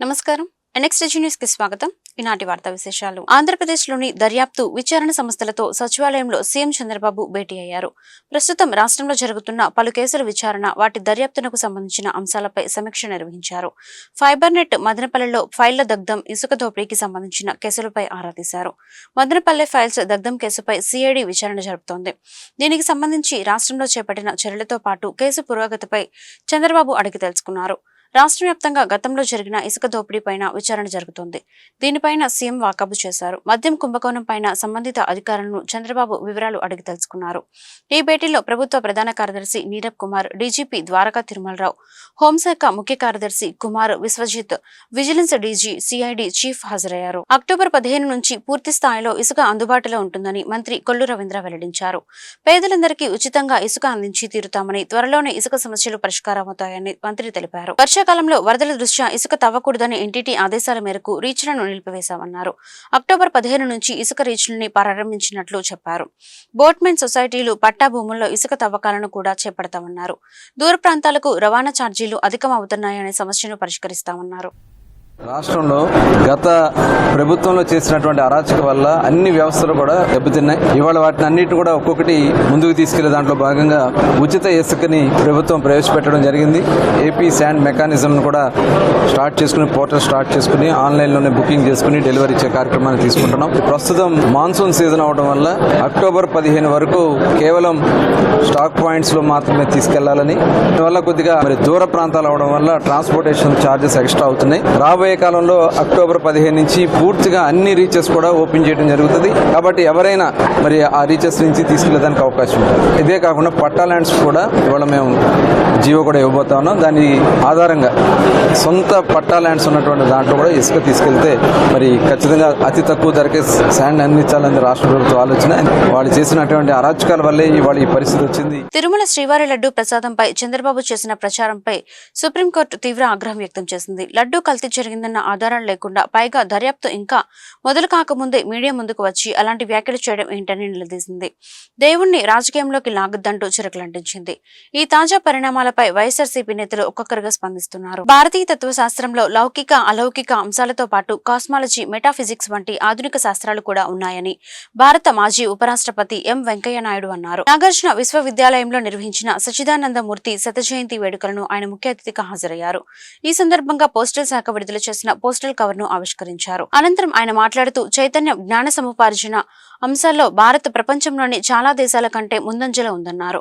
నమస్కారం. ఎన్ఎక్స్టీజీ న్యూస్ కి స్వాగతం. ఈనాటి వార్తా విశేషాలు. ఆంధ్రప్రదేశ్లోని దర్యాప్తు విచారణ సంస్థలతో సచివాలయంలో సీఎం చంద్రబాబు భేటీ అయ్యారు. ప్రస్తుతం రాష్ట్రంలో జరుగుతున్న పలు కేసుల విచారణ, వాటి దర్యాప్తునకు సంబంధించిన అంశాలపై సమీక్ష నిర్వహించారు. ఫైబర్ నెట్ మదనపల్లెలో ఫైళ్ల దగ్ధం, ఇసుక దోపిడీకి సంబంధించిన కేసులపై ఆరా తీశారు. మదనపల్లె ఫైల్స్ దగ్ధం కేసుపై సిఐడి విచారణ జరుపుతోంది. దీనికి సంబంధించి రాష్ట్రంలో చేపట్టిన చర్యలతో పాటు కేసు పురోగతిపై చంద్రబాబు అడిగి తెలుసుకున్నారు. రాష్ట్ర వ్యాప్తంగా గతంలో జరిగిన ఇసుక దోపిడీ పైన విచారణ జరుగుతోంది. దీనిపైన సీఎం వాకబు చేశారు. మద్యం కుంభకోణం పైన సంబంధిత అధికారులను చంద్రబాబు వివరాలు అడిగి తెలుసుకున్నారు. ఈ భేటీలో ప్రభుత్వ ప్రధాన కార్యదర్శి నీరబ్ కుమార్, డీజీపీ ద్వారకా తిరుమలరావు, హోంశాఖ ముఖ్య కార్యదర్శి Kumar Vishwajit, vigilance DG, CID chief హాజరయ్యారు. అక్టోబర్ 15 నుంచి పూర్తి స్థాయిలో ఇసుక అందుబాటులో ఉంటుందని మంత్రి కొల్లు రవీంద్ర వెల్లడించారు. పేదలందరికీ ఉచితంగా ఇసుక అందించి తీరుతామని, త్వరలోనే ఇసుక సమస్యలు పరిష్కారమవుతాయని మంత్రి తెలిపారు. వర్షాకాలంలో వరదల దృష్ట్యా ఇసుక తవ్వకూడదని ఎన్టీటీ ఆదేశాల మేరకు రీచ్లను నిలిపివేశామన్నారు. అక్టోబర్ 15 నుంచి ఇసుక రీచ్లని ప్రారంభించినట్లు చెప్పారు. బోట్మెన్ సొసైటీలు, పట్టా భూముల్లో ఇసుక తవ్వకాలను కూడా చేపడతామన్నారు. దూర ప్రాంతాలకు రవాణా ఛార్జీలు అధికమవుతున్నాయనే సమస్యను పరిష్కరిస్తామన్నారు. రాష్ట్రంలో గత ప్రభుత్వంలో చేసినటువంటి అరాచక వల్ల అన్ని వ్యవస్థలు కూడా దెబ్బతిన్నాయి. ఇవాళ వాటిని అన్నిటిని కూడా ఒక్కొక్కటి ముందుకు తీసుకెళ్లే దాంట్లో భాగంగా ఉచిత ఇసుకని ప్రభుత్వం ప్రవేశపెట్టడం జరిగింది. ఏపీ శాండ్ మెకానిజం కూడా పోర్టల్ స్టార్ట్ చేసుకుని ఆన్లైన్లోనే బుకింగ్ చేసుకుని డెలివరీ ఇచ్చే కార్యక్రమాన్ని తీసుకుంటున్నాం. ప్రస్తుతం మాన్సూన్ సీజన్ అవడం వల్ల అక్టోబర్ 15 వరకు కేవలం స్టాక్ పాయింట్స్ లో మాత్రమే తీసుకెళ్లాలని, దానివల్ల కొద్దిగా దూర ప్రాంతాలు అవడం వల్ల ట్రాన్స్పోర్టేషన్ ఛార్జెస్ ఎక్స్ట్రా అవుతున్నాయి. రాబోయే కాలంలో అక్టోబర్ 15 నుంచి పూర్తిగా అన్ని రీచెస్ కూడా ఓపెన్ చేయడం జరుగుతుంది. కాబట్టి ఎవరైనా ఆ రీచెస్ నుంచి తీసుకెళ్లేదానికి అవకాశం ఉంటుంది. ఇదే కాకుండా పట్టా ల్యాండ్స్ కూడా ఇవాళ మేము జీవో కూడా ఇవ్వబోతా ఉన్నాం. దాని ఆధారంగా సొంత పట్టా ల్యాండ్స్ ఉన్నటువంటి దాంట్లో కూడా ఇసుక తీసుకెళ్తే ఖచ్చితంగా అతి తక్కువ ధరకే శాండ్ అందించాలని రాష్ట్ర ప్రభుత్వం ఆలోచన. వాళ్ళు చేసినటువంటి అరాచకాల వల్లే ఇవాళ ఈ పరిస్థితి వచ్చింది. తిరుమల శ్రీవారి లడ్డూ ప్రసాదంపై చంద్రబాబు చేసిన ప్రచారంపై సుప్రీంకోర్టు తీవ్ర ఆగ్రహం వ్యక్తం చేసింది. లడ్డూ కల్తీ జరిగిందన్న ఆధారాలు లేకుండా, పైగా దర్యాప్తు ఇంకా మొదలు కాకముందే మీడియా ముందుకు వచ్చి అలాంటి వ్యాఖ్యలు చేయడం ఏంటని నిలదీసింది. దేవుణ్ణి రాజకీయంలోకి లాగద్దంటూ చిరకలంటించింది. ఈ తాజా పరిణామాలపై వైఎస్ఆర్సీపీ నేతలు ఒక్కొక్కరుగా స్పందిస్తున్నారు. భారతీయ తత్వశాస్త్రంలో లౌకిక, అలౌకిక అంశాలతో పాటు కాస్మాలజీ, మెటాఫిజిక్స్ వంటి ఆధునిక శాస్త్రాలు కూడా ఉన్నాయని భారత మాజీ ఉపరాష్ట్రపతి ఎం వెంకయ్య నాయుడు అన్నారు. నాగార్జున విశ్వవిద్యాలయంలో నిర్వహించిన సచ్చిదానందమూర్తి శత జయంతి వేడుకలను ఆయన ముఖ్య అతిథిగా హాజరయ్యారు. ఈ సందర్భంగా పోస్టల్ శాఖ విడుదల చేసిన పోస్టల్ కవర్ ను ఆవిష్కరించారు. అనంతరం ఆయన మాట్లాడుతూ, చైతన్యం, జ్ఞాన సముపార్జన అంశాల్లో భారత్ ప్రపంచంలోని చాలా దేశాల కంటే ముందంజలో ఉందన్నారు.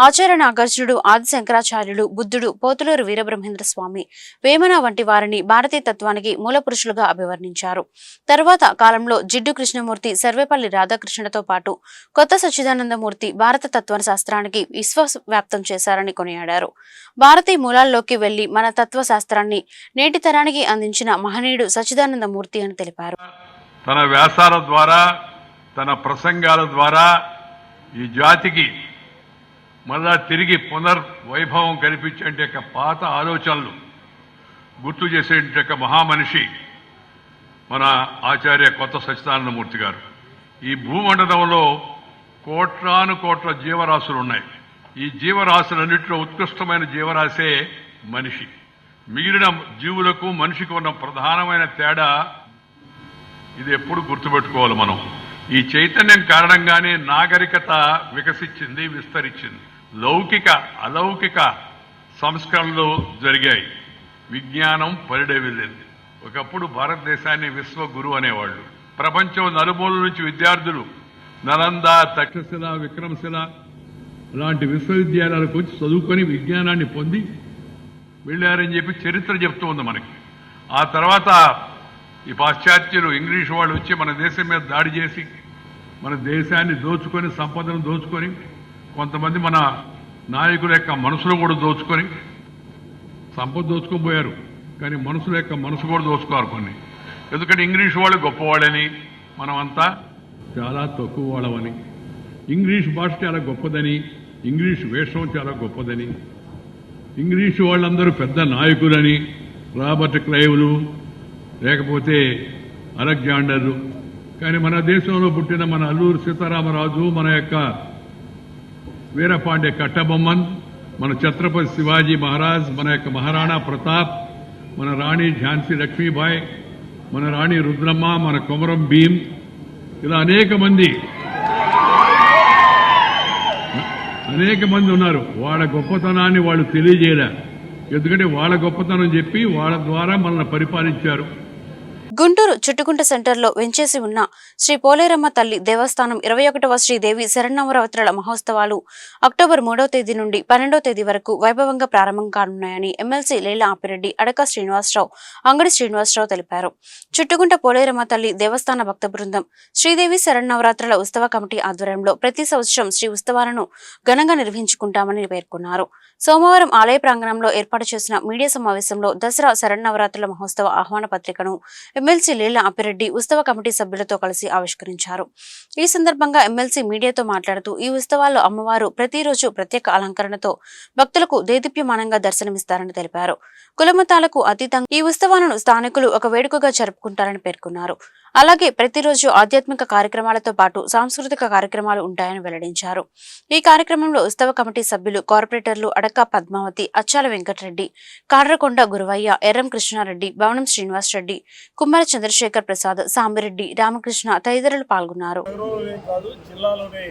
ఆచార్య నాగార్జునుడు, ఆది శంకరాచార్యులు, బుద్ధుడు, పోతులూరు వీరబ్రహ్మేంద్ర స్వామి, వేమన వంటి వారిని భారతీయ తత్వానికి మూల పురుషులుగా అభివర్ణించారు. తరువాత కాలంలో జిడ్డు కృష్ణమూర్తి, సర్వేపల్లి రాధాకృష్ణతో పాటు కొత్త సచ్చిదానందమూర్తి భారత తత్వ శాస్త్రానికి విశ్వవ్యాప్తం చేశారని కొనియాడారు. భారతీయ మూలాల్లోకి వెళ్లి మన తత్వ శాస్త్రాన్ని నేటి తరానికి అందించిన మహనీయుడు సచ్చిదానందమూర్తి అని తెలిపారు. తన వ్యాసాల ద్వారా, తన ప్రసంగాల ద్వారా ఈ జాతికి మళ్ళా తిరిగి పునర్వైభవం కల్పించే పాత ఆలోచనలు గుర్తు చేసే మహామనిషి మన ఆచార్య కొత్త సచ్చిదానందమూర్తి గారు. ఈ భూమండలంలో కోట్లాను కోట్ల జీవరాశులు ఉన్నాయి. ఈ జీవరాశులన్నింటిలో ఉత్కృష్టమైన జీవరాశే మనిషి. మిగిలిన జీవులకు మనిషికి ఉన్న ప్రధానమైన తేడా ఇది ఎప్పుడు గుర్తుపెట్టుకోవాలి మనం. ఈ చైతన్యం కారణంగానే నాగరికత వికసించింది, విస్తరించింది. లౌకిక, అలౌకిక సంస్కరణలు జరిగాయి. విజ్ఞానం పరిడవిల్లింది. ఒకప్పుడు భారతదేశాన్ని విశ్వగురు అనేవాళ్ళు. ప్రపంచం నలుమూల నుంచి విద్యార్థులు నలంద, తక్షశిల, విక్రమశిల లాంటి విశ్వవిద్యాలయాలకు వచ్చి చదువుకొని విజ్ఞానాన్ని పొంది వెళ్ళారని చెప్పి చరిత్ర చెప్తూ ఉంది మనకి. ఆ తర్వాత ఈ పాశ్చాత్యులు, ఇంగ్లీష్ వాళ్ళు వచ్చి మన దేశం మీద దాడి చేసి మన దేశాన్ని దోచుకొని, సంపదను దోచుకొని, కొంతమంది మన నాయకుల యొక్క మనసులు కూడా దోచుకొని, సంపద దోచుకొని పోయారు, కానీ మనుషుల యొక్క మనసు కూడా దోచుకోరు కొన్ని. ఎందుకంటే ఇంగ్లీష్ వాళ్ళు గొప్పవాళ్ళని, మనమంతా చాలా తక్కువ వాళ్ళమని, ఇంగ్లీష్ భాష చాలా గొప్పదని, ఇంగ్లీష్ వేషం చాలా గొప్పదని, ఇంగ్లీష్ వాళ్ళందరూ పెద్ద నాయకులని, రాబర్ట్ క్లైవ్లు, లేకపోతే అలెగ్జాండర్లు. కానీ మన దేశంలో పుట్టిన మన అల్లూరు సీతారామరాజు, మన యొక్క వీరపాండ్య కట్టబొమ్మన్, మన ఛత్రపతి శివాజీ మహారాజ్, మన యొక్క మహారాణా ప్రతాప్, మన రాణి ఝాన్సీ లక్ష్మీబాయి, మన రాణి రుద్రమ్మ, మన కొమరం భీం, ఇలా అనేక మంది ఉన్నారు. వాళ్ళ గొప్పతనాన్ని వాళ్ళు తెలియజేయలే. ఎందుకంటే వాళ్ళ గొప్పతనం చెప్పి వాళ్ళ ద్వారా మనల్ని పరిపాలించారు. గుంటూరు చుట్టుకుంట సెంటర్లో వెంచేసి ఉన్న శ్రీ పోలేరమ్మ తల్లి దేవస్థానం 21వ శ్రీదేవి శరన్నవరాత్రుల మహోత్సవాలు అక్టోబర్ 3వ తేదీ నుండి 12వ తేదీ వరకు వైభవంగా ప్రారంభం కానున్నాయని ఎమ్మెల్సీ లేళ్ల ఆపిరెడ్డి, అడక శ్రీనివాసరావు, అంగడి శ్రీనివాసరావు తెలిపారు. చుట్టుకుంట పోలేరమ్మ తల్లి దేవస్థాన భక్త బృందం శ్రీదేవి శరన్నవరాత్రుల ఉత్సవ కమిటీ ఆధ్వర్యంలో ప్రతి సంవత్సరం శ్రీ ఉత్సవాలను ఘనంగా నిర్వహించుకుంటామని పేర్కొన్నారు. సోమవారం ఆలయ ప్రాంగణంలో ఏర్పాటు చేసిన మీడియా సమావేశంలో దసరా శరన్నవరాత్రుల మహోత్సవ ఆహ్వాన పత్రికను ఎమ్మెల్సీ లేళ్ల ఆపిరెడ్డి ఉత్సవ కమిటీ సభ్యులతో కలిసి ఆవిష్కరించారు. ఈ సందర్భంగా ఎమ్మెల్సీ మీడియాతో మాట్లాడుతూ ఈ ఉత్సవాల్లో అమ్మవారు ప్రతిరోజు ప్రత్యేక అలంకరణతో భక్తులకు దేదీప్యమానంగా దర్శనమిస్తారని తెలిపారు. కులమతాలకు అతీతంగా ఈ ఉత్సవాలను స్థానికులు ఒక వేడుకగా జరుపుకుంటారని పేర్కొన్నారు. అలాగే ప్రతిరోజు ఆధ్యాత్మిక కార్యక్రమాలతో పాటు సాంస్కృతిక కార్యక్రమాలు ఉంటాయని వెల్లడించారు. ఈ కార్యక్రమంలో ఉత్సవ కమిటీ సభ్యులు, కార్పొరేటర్లు అడక పద్మావతి, అచ్చాల వెంకటరెడ్డి, కాడ్రకొండ గురువయ్య, ఎర్రం కృష్ణారెడ్డి, భవనం శ్రీనివాసరెడ్డి, కుమ్మర చంద్రశేఖర్ ప్రసాద్, సాంబిరెడ్డి, రామకృష్ణ తదితరులు పాల్గొన్నారు. జిల్లాలోనే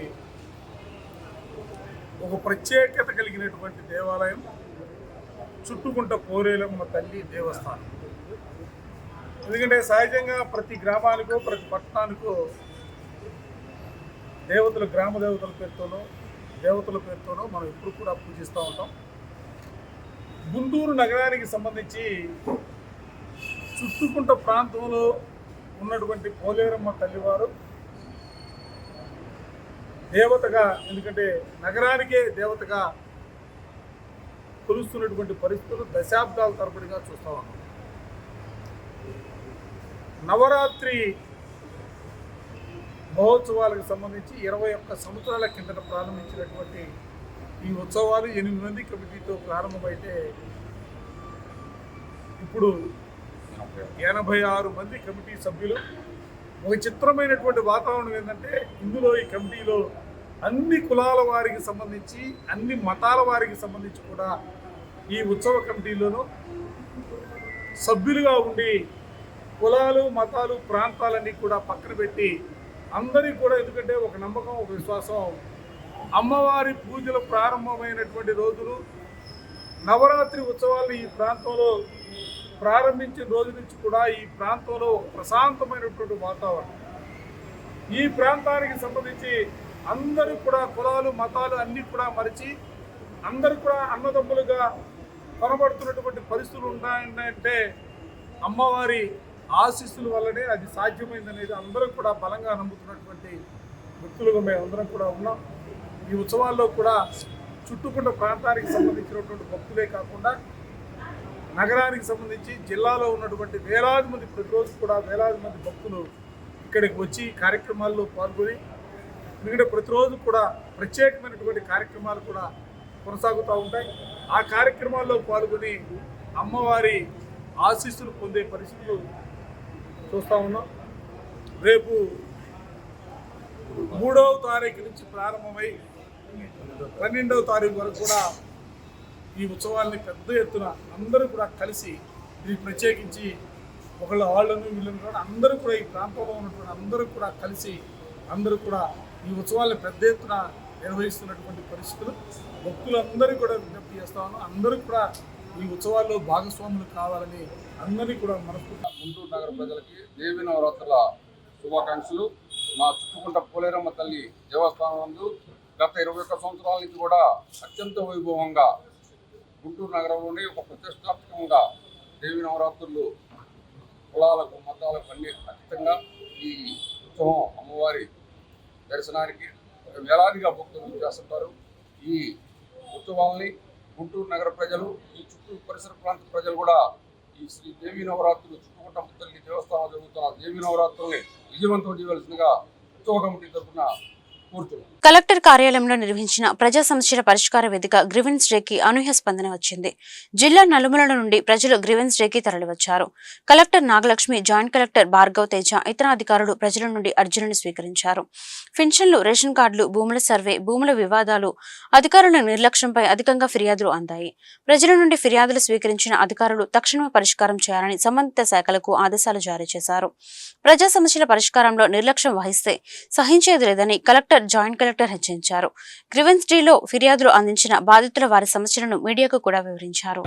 ఒక ప్రత్యేకత కలిగినటువంటి దేవాలయం చుట్టుకుంట పోలేరమ్మ తల్లి దేవస్థానం. ఎందుకంటే సహజంగా ప్రతి గ్రామానికో ప్రతి పట్టణానికో దేవతలు, గ్రామ దేవతల పేరుతోనో మనం ఎప్పుడు కూడా పూజిస్తూ ఉంటాం. గుంటూరు నగరానికి సంబంధించి చుట్టుకుంట ప్రాంతంలో ఉన్నటువంటి పోలేరమ్మ తల్లివారు దేవతగా, ఎందుకంటే నగరానికే దేవతగా కొలుస్తున్నటువంటి పరిస్థితులు దశాబ్దాల తరబడిగా చూస్తూ ఉన్నాం. నవరాత్రి మహోత్సవాలకు సంబంధించి 21 సంవత్సరాల కిందట ప్రారంభించినటువంటి ఈ ఉత్సవాలు 8 మంది కమిటీతో ప్రారంభమైతే ఇప్పుడు 86 మంది కమిటీ సభ్యులు. ఒక చిత్రమైనటువంటి వాతావరణం ఏంటంటే ఇందులో ఈ కమిటీలో అన్ని కులాల వారికి సంబంధించి, అన్ని మతాల వారికి సంబంధించి కూడా ఈ ఉత్సవ కమిటీలోనూ సభ్యులుగా ఉండి కులాలు, మతాలు, ప్రాంతాలన్నీ కూడా పక్కన పెట్టి అందరికీ కూడా, ఎందుకంటే ఒక నమ్మకం, ఒక విశ్వాసం, అమ్మవారి పూజలు ప్రారంభమైనటువంటి రోజులు, నవరాత్రి ఉత్సవాలు ఈ ప్రాంతంలో ప్రారంభించిన రోజు నుంచి కూడా ఈ ప్రాంతంలో ఒక ప్రశాంతమైనటువంటి వాతావరణం. ఈ ప్రాంతానికి సంబంధించి అందరూ కూడా కులాలు, మతాలు అన్నీ కూడా మరిచి అందరూ కూడా అన్నదమ్ములుగా కనబడుతున్నటువంటి పరిస్థితులు ఉన్నాయంటే అమ్మవారి ఆశీస్సుల వల్లనే అది సాధ్యమైందనేది అందరూ కూడా బలంగా నమ్ముతున్నటువంటి వ్యక్తులుగా మేము అందరం కూడా ఉన్నాం. ఈ ఉత్సవాల్లో కూడా చుట్టుకుంట ప్రాంతానికి సంబంధించినటువంటి భక్తులే కాకుండా నగరానికి సంబంధించి జిల్లాలో ఉన్నటువంటి వేలాది మంది, ప్రతిరోజు కూడా వేలాది మంది భక్తులు ఇక్కడికి వచ్చి కార్యక్రమాల్లో పాల్గొని, ఎందుకంటే ప్రతిరోజు కూడా ప్రత్యేకమైనటువంటి కార్యక్రమాలు కూడా కొనసాగుతూ ఉంటాయి. ఆ కార్యక్రమాల్లో పాల్గొని అమ్మవారి ఆశీస్సులు పొందే పరిస్థితులు చూస్తూ ఉన్నాం. రేపు 3వ తారీఖు నుంచి ప్రారంభమై 12వ తారీఖు వరకు కూడా ఈ ఉత్సవాల్ని పెద్ద ఎత్తున అందరూ కూడా కలిసి, ఇది ప్రత్యేకించి ఒకళ్ళ వాళ్ళను వీళ్ళను కూడా అందరూ కూడా ఈ ప్రాంతంలో ఉన్నటువంటి అందరూ కూడా కలిసి అందరూ కూడా ఈ ఉత్సవాలను పెద్ద ఎత్తున నిర్వహిస్తున్నటువంటి పరిస్థితులు. భక్తులందరూ కూడా విజ్ఞప్తి చేస్తా ఉన్నాం. అందరూ కూడా ఈ ఉత్సవాల్లో భాగస్వాములు కావాలని అందరినీ కూడా మనస్ఫూర్తిగా గుంటూరు నగర ప్రజలకి దేవి నవరాత్రుల శుభాకాంక్షలు. మా చుట్టుకుంట పోలేరమ్మ తల్లి దేవస్థానం నందు గత 21 సంవత్సరాల నుంచి కూడా అత్యంత వైభవంగా గుంటూరు నగరంలోనే ఒక ప్రతిష్టాత్మకంగా దేవి నవరాత్రులు కులాలకు, మతాలకు అన్ని ఖచ్చితంగా ఈ ఉత్సవం అమ్మవారి దర్శనానికి వేలాదిగా భక్తులు చేస్తుంటారు. ఈ ఉత్సవాల్ని గుంటూరు నగర ప్రజలు, ఈ చుట్టూ పరిసర ప్రాంత ప్రజలు కూడా ఈ శ్రీ దేవి నవరాత్రులు, చుట్టుకుంట తల్లి దేవస్థానం జరుగుతున్న దేవి నవరాత్రుల్ని విజయవంతం చేయవలసిందిగా ఉత్సవ కమిటీ తరఫున కోరుతున్నాం. కలెక్టర్ కార్యాలయంలో నిర్వహించిన ప్రజా సమస్యల పరిష్కార వేదిక గ్రీవెన్స్ డేకి అనూహ్య స్పందన వచ్చింది. జిల్లా నలుమూలల నుండి ప్రజలు గ్రీవెన్స్ డేకి తరలివచ్చారు. Collector Nagalakshmi, joint collector Bhargav Teja, ఇతర అధికారులు ప్రజల నుండి అర్జీలను స్వీకరించారు. పెన్షన్లు, రేషన్ కార్డులు, భూముల సర్వే, భూముల వివాదాలు, అధికారుల నిర్లక్ష్యంపై అధికంగా ఫిర్యాదులు అందాయి. ప్రజల నుండి ఫిర్యాదులు స్వీకరించిన అధికారులు తక్షణమే పరిష్కారం చేయాలని సంబంధిత శాఖలకు ఆదేశాలు జారీ చేశారు. ప్రజా సమస్యల పరిష్కారంలో నిర్లక్ష్యం వహిస్తే సహించేది లేదని కలెక్టర్, జాయింట్ కలెక్టర్ హెచ్చరించారు. గ్రీవెన్స్ డేలో ఫిర్యాదులు అందించిన బాధితుల వారి సమస్యలను మీడియాకు కూడా వివరించారు.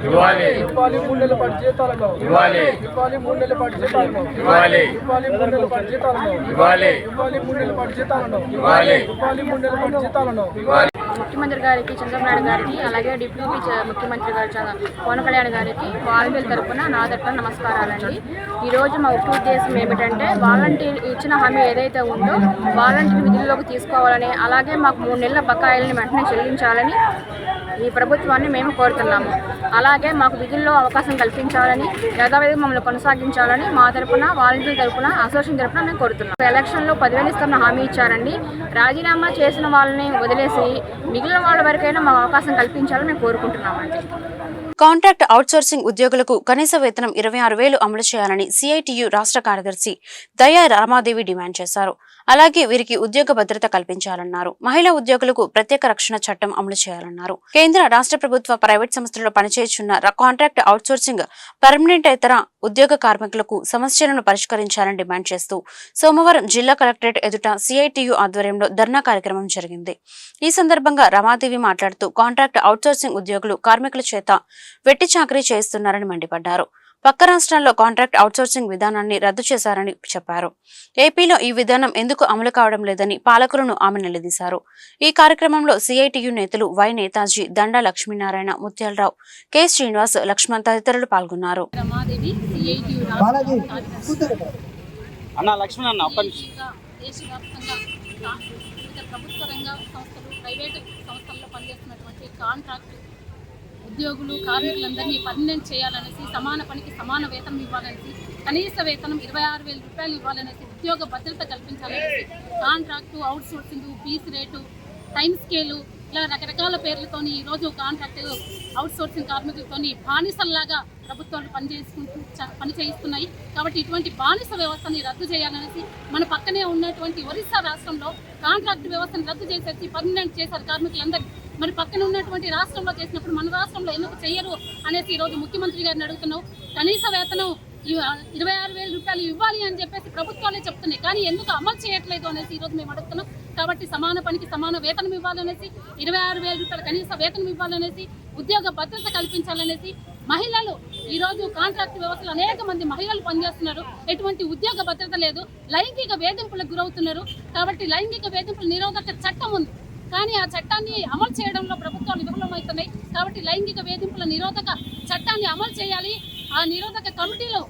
ముఖ్యమంత్రి గారికి, చంద్రబాబు నాయుడు గారికి, అలాగే డిప్యూటీ ముఖ్యమంత్రి గారు పవన్ కళ్యాణ్ గారికి వాలంటీర్ తరఫున నా తరఫున నమస్కారాలండి. ఈరోజు మా ముఖ్య ఉద్దేశం ఏమిటంటే వాలంటీర్ ఇచ్చిన హామీ ఏదైతే ఉందో వాలంటీర్ విధుల్లోకి తీసుకోవాలని, అలాగే మాకు 3 నెలల బకాయిలను వెంటనే చెల్లించాలని ఈ ప్రభుత్వాన్ని మేము కోరుతున్నాము. అలాగే మాకు విధుల్లో అవకాశం కల్పించాలని, యథావిధిగా మమ్మల్ని కొనసాగించాలని మా తరఫున, వాలంటీర్ తరఫున, అసోసియేషన్ తరఫున మేము కోరుతున్నాం. ఎలక్షన్లో 10,000 ఇస్తామని హామీ ఇచ్చారండి. రాజీనామా చేసిన వాళ్ళని వదిలేసి మిగిలిన వాళ్ళ వరకైనా మాకు అవకాశం కల్పించాలని మేము కోరుకుంటున్నామండి. కాంట్రాక్ట్ అవుట్సోర్సింగ్ ఉద్యోగులకు కనీస వేతనం 26,000 అమలు చేయాలని సిఐటియు రాష్ట్ర కార్యదర్శి దయా రామాదేవి డిమాండ్ చేశారు. అలాగే వీరికి ఉద్యోగ భద్రత కల్పించాలన్నారు. మహిళా ఉద్యోగులకు ప్రత్యేక రక్షణ చట్టం అమలు చేయాలన్నారు. కేంద్ర, రాష్ట్ర ప్రభుత్వ, ప్రైవేట్ సంస్థల్లో పనిచేస్తున్న కాంట్రాక్ట్ అవుట్సోర్సింగ్ పర్మనెంటేతర ఉద్యోగ కార్మికులకు సమస్యలను పరిష్కరించాలని డిమాండ్ చేస్తూ సోమవారం జిల్లా కలెక్టరేట్ ఎదుట సిఐటియు ఆధ్వర్యంలో ధర్నా కార్యక్రమం జరిగింది. ఈ సందర్భంగా రమాదేవి మాట్లాడుతూ కాంట్రాక్ట్ అవుట్సోర్సింగ్ ఉద్యోగులు కార్మికుల చేత వెట్టి చాకరీ చేస్తున్నారని మండిపడ్డారు. పక్క రాష్ట్రాల్లో కాంట్రాక్ట్ అవుట్సోర్సింగ్ విధానాన్ని రద్దు చేశారని చెప్పారు. ఏపీలో ఈ విధానం ఎందుకు అమలు కావడం లేదని పాలకులను ఆమె నిలదీశారు. ఈ కార్యక్రమంలో సిఐటియు నేతలు why Netaji, danda Lakshminarayana, Muthyalarao, K Srinivas, Laxman తదితరులు పాల్గొన్నారు. ఉద్యోగులు, కార్మికులందరినీ పర్మనెంట్ చేయాలనేసి, సమాన పనికి సమాన వేతనం ఇవ్వాలనేసి, కనీస వేతనం 26,000 రూపాయలు ఇవ్వాలనేసి, ఉద్యోగ భద్రత కల్పించాలనేసి, contract, outsourcing, piece rate, time scale, ఇలా రకరకాల పేర్లతోని ఈరోజు కాంట్రాక్ట్ అవుట్సోర్సింగ్ కార్మికులతోని బానిసల్లాగా ప్రభుత్వాలు పని చేయిస్తున్నాయి. కాబట్టి ఇటువంటి బానిస వ్యవస్థని రద్దు చేయాలనేసి, మన పక్కనే ఉన్నటువంటి ఒరిస్సా రాష్ట్రంలో కాంట్రాక్ట్ వ్యవస్థను రద్దు చేసేసి పర్మనెంట్ చేశారు కార్మికులందరూ. మరి పక్కన ఉన్నటువంటి రాష్ట్రంలో చేసినప్పుడు మన రాష్ట్రంలో ఎందుకు చేయరు అనేసి ఈరోజు ముఖ్యమంత్రి గారిని అడుగుతున్నాం. కనీస వేతనం 26,000 రూపాయలు ఇవ్వాలి అని చెప్పేసి ప్రభుత్వాలే చెప్తున్నాయి, కానీ ఎందుకు అమలు చేయట్లేదు అనేసి ఈరోజు మేము అడుగుతున్నాం. కాబట్టి సమాన పనికి సమాన వేతనం ఇవ్వాలనేసి, 26,000 రూపాయల కనీస వేతనం ఇవ్వాలనేసి, ఉద్యోగ భద్రత కల్పించాలనేసి, మహిళలు ఈరోజు కాంట్రాక్ట్ వ్యవస్థలో అనేక మంది మహిళలు పనిచేస్తున్నారు, ఎటువంటి ఉద్యోగ భద్రత లేదు, లైంగిక వేధింపులకు గురవుతున్నారు. కాబట్టి లైంగిక వేధింపుల నిరోధక చట్టం ఉంది, కానీ ఆ చట్టాన్ని అమలు చేయడంలో ప్రభుత్వాలు విఫలమవుతున్నాయి. కాబట్టి లైంగిక వేధింపుల నిరోధక చట్టాన్ని అమలు చేయాలి, ఆ నిరోధక కమిటీలు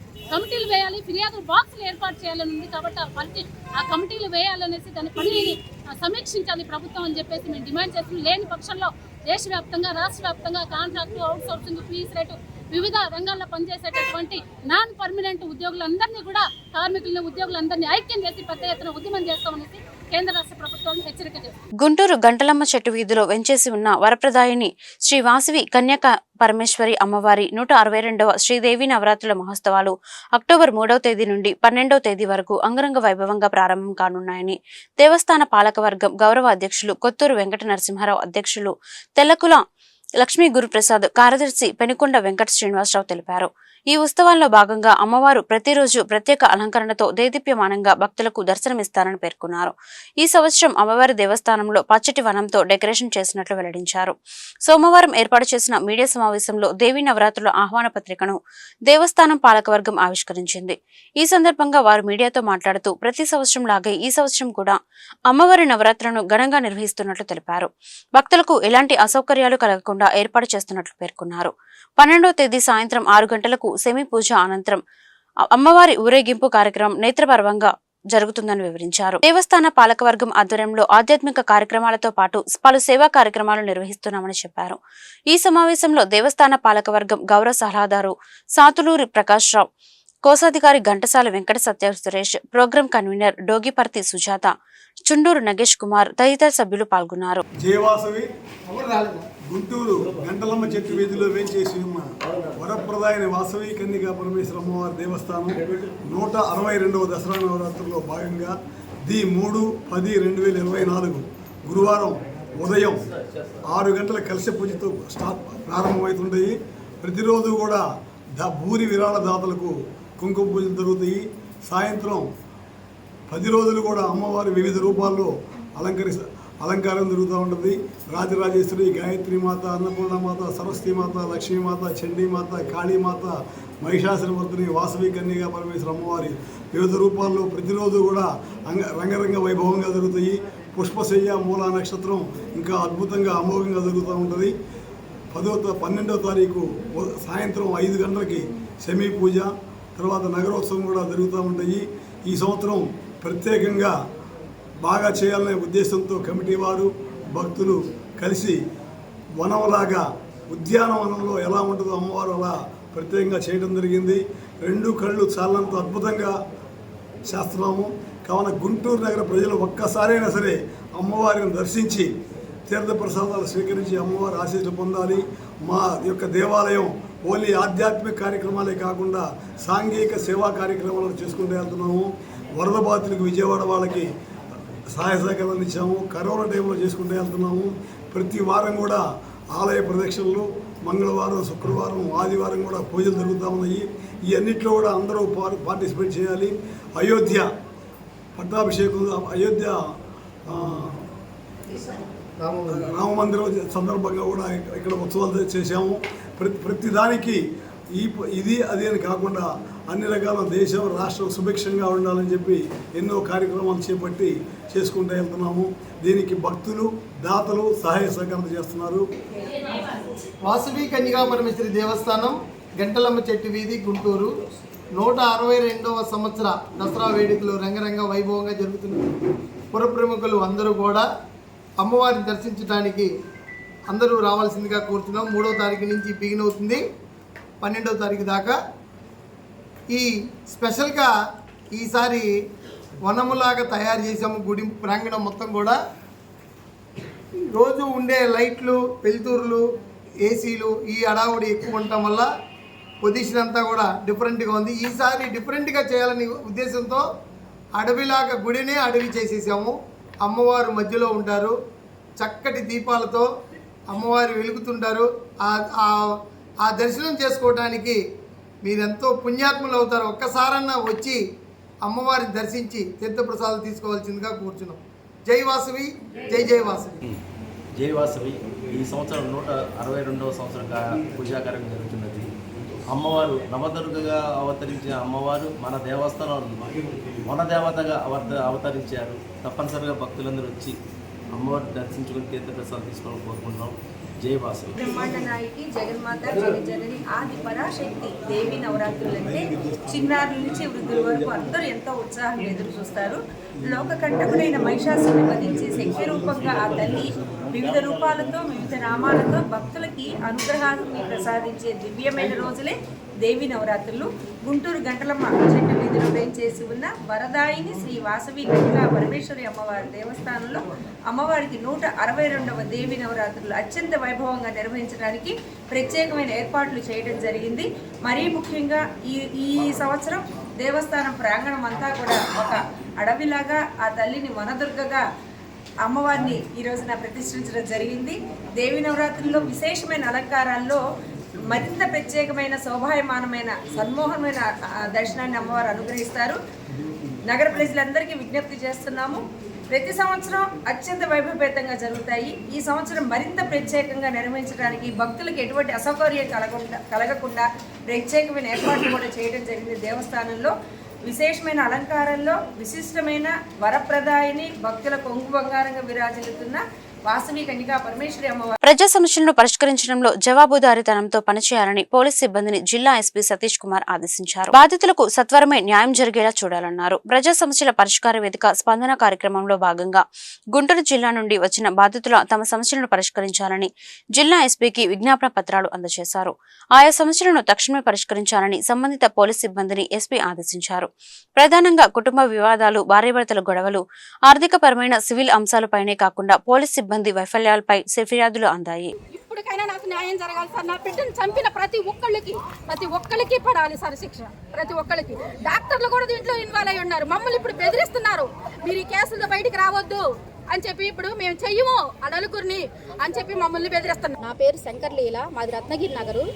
వేయాలి, ఫిర్యాదులు బాక్సులు ఏర్పాటు చేయాలని ఉంది. కాబట్టి ఆ కమిటీలు వేయాలనేసి దాని పనిని సమీక్షించాలి ప్రభుత్వం అని చెప్పేసి మేము డిమాండ్ చేస్తున్నాం. లేని పక్షంలో దేశవ్యాప్తంగా, రాష్ట్ర వ్యాప్తంగా కాంట్రాక్టు, అవుట్సోర్సింగ్, ఫీస్ రేటు, వివిధ రంగాల్లో పనిచేసేటటువంటి నాన్ పర్మనెంట్ ఉద్యోగులందరినీ కూడా, కార్మికులను, ఉద్యోగులందరినీ ఐక్యం చేసి పెద్ద ఎత్తున ఉద్యమం చేస్తామనేసి కేంద్ర రాష్ట్ర ప్రభుత్వాన్ని హెచ్చరిక చేస్తుంది. గుంటూరు గంటలమ్మ చెట్టు వీధిలో వెంచేసి ఉన్న వరప్రదాయిని శ్రీ వాసవి కన్యక పరమేశ్వరి అమ్మవారి 162వ శ్రీదేవి నవరాత్రుల మహోత్సవాలు అక్టోబర్ 3వ తేదీ నుండి 12వ తేదీ వరకు అంగరంగ వైభవంగా ప్రారంభం కానున్నాయని దేవస్థాన పాలకవర్గం గౌరవ అధ్యక్షులు కొత్తూరు వెంకట నరసింహారావు, అధ్యక్షులు తెల్లకుల లక్ష్మీ గురుప్రసాద్, కార్యదర్శి పెనుకొండ వెంకట శ్రీనివాసరావు తెలిపారు. ఈ ఉత్సవాల్లో భాగంగా అమ్మవారు ప్రతిరోజు ప్రత్యేక అలంకరణతో దేదీప్యమానంగా భక్తులకు దర్శనమిస్తారని పేర్కొన్నారు. ఈ సంవత్సరం అమ్మవారి దేవస్థానంలో పచ్చటి వనంతో డెకరేషన్ చేసినట్లు వెల్లడించారు. సోమవారం ఏర్పాటు చేసిన మీడియా సమావేశంలో దేవీ నవరాత్రుల ఆహ్వాన పత్రికను దేవస్థానం పాలకవర్గం ఆవిష్కరించింది. ఈ సందర్భంగా వారు మీడియాతో మాట్లాడుతూ ప్రతి సంవత్సరం లాగే ఈ సంవత్సరం కూడా అమ్మవారి నవరాత్రులను ఘనంగా నిర్వహిస్తున్నట్లు తెలిపారు. భక్తులకు ఎలాంటి అసౌకర్యాలు కలగకుండా ఏర్పాటు చేస్తున్నట్లు పేర్కొన్నారు. 12వ తేదీ సాయంత్రం 6 గంటలకు సెమీ పూజ అనంతరం అమ్మవారి ఊరేగింపు కార్యక్రమం నేత్రపర్వంగా జరుగుతుందని వివరించారు. దేవస్థాన పాలకవర్గం ఆధ్వర్యంలో ఆధ్యాత్మిక కార్యక్రమాలతో పాటు పలు సేవా కార్యక్రమాలు నిర్వహిస్తున్నామని చెప్పారు. ఈ సమావేశంలో దేవస్థాన పాలకవర్గం గౌరవ సలహాదారు సాతులూరి ప్రకాష్ రావు, కోశాధికారి ఘంటసాల వెంకట సత్య సురేష్, ప్రోగ్రాం కన్వీనర్ డోగిపర్తి సుజాత, చుండూరు నగేష్ కుమార్ తదితర సభ్యులు పాల్గొన్నారు. జయవాసవి గుంటూరు గంటలమ్మ చెట్టు వీధిలో వేంచేసి ఉన్న వరప్రదాయని వాసవి కన్నికా పరమేశ్వర అమ్మవారి దేవస్థానం 162వ దసరా నవరాత్రుల్లో భాగంగా 3/10/2024 గురువారం ఉదయం 6 గంటల కలశ పూజతో ప్రారంభమవుతుంటాయి. ప్రతిరోజు కూడా భూరి విరాళ దాతలకు కుంకుమ పూజలు జరుగుతాయి. సాయంత్రం 10 రోజులు కూడా అమ్మవారి వివిధ రూపాల్లో అలంకారం జరుగుతూ ఉంటుంది. రాజరాజేశ్వరి, గాయత్రి మాత, అన్నపూర్ణమాత, సరస్వతి మాత, లక్ష్మీమాత, చండీమాత, కాళీమాత, మహిషాసురమర్దిని, వాసవి కన్యగా పరమేశ్వర అమ్మవారి వివిధ రూపాల్లో ప్రతిరోజు కూడా రంగరంగ వైభవంగా జరుగుతాయి. పుష్పశయ్య, మూలా నక్షత్రం ఇంకా అద్భుతంగా అమోఘంగా జరుగుతూ ఉంటుంది. 12వ తారీఖు సాయంత్రం 5 గంటలకి శమీ పూజ, తర్వాత నగరోత్సవం కూడా జరుగుతూ ఉంటాయి. ఈ సంవత్సరం ప్రత్యేకంగా బాగా చేయాలనే ఉద్దేశంతో కమిటీ వారు భక్తులు కలిసి వనంలాగా ఉద్యానవనంలో ఎలా ఉంటుందో అమ్మవారు అలా ప్రత్యేకంగా చేయడం జరిగింది. 2 కళ్ళు చాలంత అద్భుతంగా చేస్తున్నాము. కావున గుంటూరు నగర ప్రజలు ఒక్కసారైనా సరే అమ్మవారిని దర్శించి తీర్థప్రసాదాలు స్వీకరించి అమ్మవారి ఆశీస్సులు పొందాలి. మా యొక్క దేవాలయం ఓన్లీ ఆధ్యాత్మిక కార్యక్రమాలే కాకుండా సాంఘిక సేవా కార్యక్రమాలు చేసుకుంటూ వెళ్తున్నాము. వరద బాధితులకు విజయవాడ వాళ్ళకి సహాయ సహకారాలు ఇచ్చాము. కరోనా టైంలో చేసుకుంటూ వెళ్తున్నాము. ప్రతి వారం కూడా ఆలయ ప్రదక్షిణలు, మంగళవారం, శుక్రవారం, ఆదివారం కూడా పూజలు జరుగుతూ ఉన్నాయి. ఈ అన్నింటిలో కూడా అందరూ పార్టిసిపేట్ చేయాలి. అయోధ్య పట్టాభిషేకం, అయోధ్య రామ మందిరం సందర్భంగా కూడా ఇక్కడ ఉత్సవాలు చేశాము. ప్రతి దానికి ఇది అది అని కాకుండా అన్ని రకాల దేశం, రాష్ట్రం సుభిక్షంగా ఉండాలని చెప్పి ఎన్నో కార్యక్రమాలు చేపట్టి చేసుకుంటూ వెళ్తున్నాము. దీనికి భక్తులు, దాతలు సహాయ సహకారం చేస్తున్నారు. వాసవి కన్యకా పరమేశ్వరి దేవస్థానం, గంటలమ్మ చెట్టు వీధి, గుంటూరు 162వ సంవత్సర దసరా వేడుకలు రంగరంగ వైభవంగా జరుగుతున్నాయి. పుర ప్రముఖులు అందరూ కూడా అమ్మవారిని దర్శించడానికి అందరూ రావాల్సిందిగా కోరుతున్నాం. 3వ తారీఖు నుంచి బిగిన్ అవుతుంది, 12వ తారీఖు దాకా. ఈ స్పెషల్గా ఈసారి వనములాగా తయారు చేసాము. గుడి ప్రాంగణం మొత్తం కూడా రోజు ఉండే లైట్లు, వెలుతురులు, ఏసీలు, ఈ అడావుడి ఎక్కువ ఉండటం వల్ల పొజిషన్ అంతా కూడా డిఫరెంట్గా ఉంది. ఈసారి డిఫరెంట్గా చేయాలని ఉద్దేశంతో అడవిలాగా గుడినే అడవి చేసేసాము. అమ్మవారు మధ్యలో ఉంటారు, చక్కటి దీపాలతో అమ్మవారు వెలుగుతుంటారు. ఆ దర్శనం చేసుకోవడానికి మీరెంతో పుణ్యాత్ములు అవుతారు. ఒక్కసారన్నా వచ్చి అమ్మవారిని దర్శించి తీర్థప్రసాదం తీసుకోవాల్సిందిగా కూర్చున్నాం. జై వాసవి, జై జై వాసవి. జై వాసవి. ఈ సంవత్సరం 162వ సంవత్సరంగా పూజా కార్యక్రమం జరుగుతున్నది. అమ్మవారు నవదుర్గగా అవతరించిన అమ్మవారు మన దేవస్థానం వనదేవతగా అవతరించారు. తప్పనిసరిగా భక్తులందరూ వచ్చి అమ్మవారిని దర్శించుకుని తీర్థప్రసాదం తీసుకోవాలని కోరుకుంటున్నాం. జై వాసవి. బ్రహ్మాండ నాయకి జగన్మాత జనని ఆది పరాశక్తి దేవి నవరాత్రులు అంటే చిన్నారుల నుంచి వృద్ధుల వరకు అందరూ ఎంతో ఉత్సాహంగా ఎదురు చూస్తారు. లోకకంటకుడైన మహిషాసుని వధించే శక్తి రూపంగా ఆ తల్లి వివిధ రూపాలతో, వివిధ నామాలతో భక్తులకి అనుగ్రహాన్ని ప్రసాదించే దివ్యమైన రోజులే దేవి నవరాత్రులు. గుంటూరు గంటలమ్మ చెట్టు వీధిలో వేంచేసి ఉన్న వరదాయిని శ్రీ వాసవి కన్యకా పరమేశ్వరి అమ్మవారి దేవస్థానంలో అమ్మవారికి 162వ దేవి నవరాత్రులు అత్యంత వైభవంగా నిర్వహించడానికి ప్రత్యేకమైన ఏర్పాట్లు చేయడం జరిగింది. మరీ ముఖ్యంగా ఈ సంవత్సరం దేవస్థానం ప్రాంగణం అంతా కూడా ఒక అడవిలాగా ఆ తల్లిని వనదుర్గగా అమ్మవారిని ఈ రోజున ప్రతిష్ఠించడం జరిగింది. దేవి నవరాత్రుల్లో విశేషమైన అలంకారాల్లో మరింత ప్రత్యేకమైన శోభాయమానమైన సన్మోహనమైన దర్శనాన్ని అమ్మవారు అనుగ్రహిస్తారు. నగర ప్రజలందరికీ విజ్ఞప్తి చేస్తున్నాము, ప్రతి సంవత్సరం అత్యంత వైభవపేతంగా జరుగుతాయి. ఈ సంవత్సరం మరింత ప్రత్యేకంగా నిర్వహించడానికి భక్తులకు ఎటువంటి అసౌకర్యం కలగకుండా ప్రత్యేకమైన ఏర్పాట్లు కూడా చేయడం జరిగింది. దేవస్థానంలో విశేషమైన అలంకారంలో విశిష్టమైన వరప్రదాయిని భక్తుల కొంగు బంగారంగా విరాజిల్లుతున్న వాసవి కన్యకా పరమేశ్వరి అమ్మవారి ప్రజా సమస్యలను పరిష్కరించడంలో జవాబుదారీతనంతో పనిచేయాలని పోలీస్ సిబ్బందిని జిల్లా ఎస్పీ సతీష్ కుమార్ ఆదేశించారు. బాధితులకు సత్వరమే న్యాయం జరిగేలా చూడాలన్నారు. ప్రజా సమస్యల పరిష్కార వేదిక స్పందన కార్యక్రమంలో భాగంగా గుంటూరు జిల్లా నుండి వచ్చిన బాధితుల తమ సమస్యలను పరిష్కరించాలని జిల్లా ఎస్పీకి విజ్ఞాపన పత్రాలు అందజేశారు. ఆయా సమస్యలను తక్షణమే పరిష్కరించాలని సంబంధిత పోలీస్ సిబ్బందిని ఎస్పీ ఆదేశించారు. ప్రధానంగా కుటుంబ వివాదాలు, భార్యాభర్తల గొడవలు, ఆర్థికపరమైన సివిల్ అంశాలపైనే కాకుండా పోలీస్ సిబ్బంది వైఫల్యాలపై ఫిర్యాదులు అందాయి. ఇప్పటికైనా నాకు న్యాయం జరగాలి సార్. నా బిడ్డను చంపిన ప్రతి ఒక్కళ్ళకి పడాలి సార్ శిక్ష. ప్రతి ఒక్కళ్ళకి. డాక్టర్లు కూడా దీంట్లో ఇన్వాల్వ్ అయి ఉన్నారు. మమ్మల్ని ఇప్పుడు బెదిరిస్తున్నారు, మీరు ఈ కేసులతో బయటికి రావద్దు అని చెప్పి, ఇప్పుడు మేము చెయ్యము ఆ నలుగురిని అని చెప్పి మమ్మల్ని బెదిరిస్తున్నారు. నా పేరు శంకర్ లీల, మాది రత్నగిరి నగరు.